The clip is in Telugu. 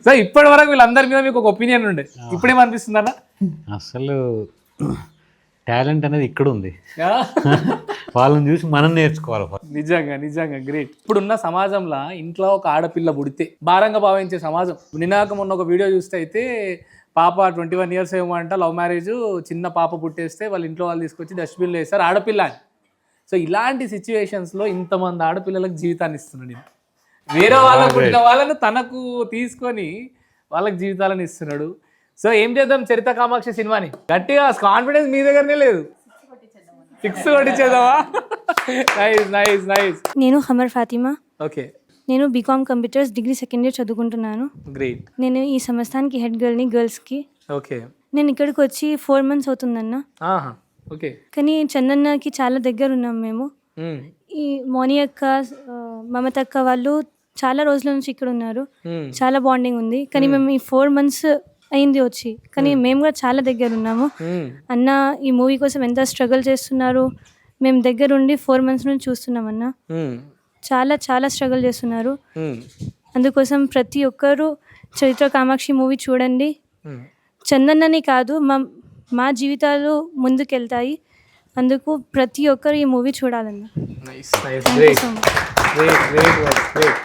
సో ఇప్పటి వరకు వీళ్ళందరి మీద మీకు ఒక ఒపీనియన్ ఉండే, ఇప్పుడేమనిపిస్తుంది అన్న? అసలు టాలెంట్ అనేది ఇక్కడ ఉంది, వాళ్ళని చూసి మనం నేర్చుకోవాలి. నిజంగా నిజంగా గ్రేట్. ఇప్పుడున్న సమాజంలో ఇంట్లో ఒక ఆడపిల్ల పుడితే భారంగా భావించే సమాజం. నినాక మొన్న ఒక వీడియో చూస్తే అయితే పాప 21 years ఏమో అంట, లవ్ మ్యారేజ్, చిన్న పాప పుట్టేస్తే వాళ్ళ ఇంట్లో వాళ్ళు తీసుకొచ్చి డస్ట్బిన్లో వేస్తారు ఆడపిల్ల అని. సో ఇలాంటి సిచ్యువేషన్స్లో ఇంతమంది ఆడపిల్లలకు జీవితాన్ని ఇస్తున్నాడు నేను. వేరే వాళ్ళకు పుట్టిన వాళ్ళను తనకు తీసుకొని వాళ్ళకి జీవితాలను ఇస్తున్నాడు. సో ఏం చేద్దాం చరిత కామాక్షి సినిమాని? గట్టిగా కాన్ఫిడెన్స్ మీ దగ్గరనే లేదు, 6 కొట్టించేద్దామా? Nice nice nice. నేను హమర్ ఫాతిమా. ఓకే. నేను BCom computers degree 2nd year చదువుకుంటున్నాను. గ్రేట్. నేను ఈ సంస్థానికి హెడ్ గర్ల్ని గర్ల్స్కి. ఓకే. నేను ఇక్కడికి వచ్చి 4 months అవుతుందన్న. ఓకే. కానీ చందన్నకి చాలా దగ్గర ఉన్నాం మేము. ఈ మోని అక్క, మమత అక్క వాళ్ళు చాలా రోజుల నుంచి ఇక్కడ ఉన్నారు, చాలా బాండింగ్ ఉంది. కానీ మేము ఈ 4 months అయింది వచ్చి, కానీ మేము కూడా చాలా దగ్గర ఉన్నాము. అన్న ఈ మూవీ కోసం ఎంత స్ట్రగుల్ చేస్తున్నారు, మేము దగ్గర ఉండి 4 months నుంచి చూస్తున్నాం అన్న. చాలా చాలా స్ట్రగుల్ చేస్తున్నారు. అందుకోసం ప్రతి ఒక్కరూ చరిత్ర కామాక్షి మూవీ చూడండి. చందన్నని కాదు, మా జీవితాలు ముందుకెళ్తాయి. అందుకు ప్రతి ఒక్కరు ఈ మూవీ చూడాలన్న. Nice nice great great great great.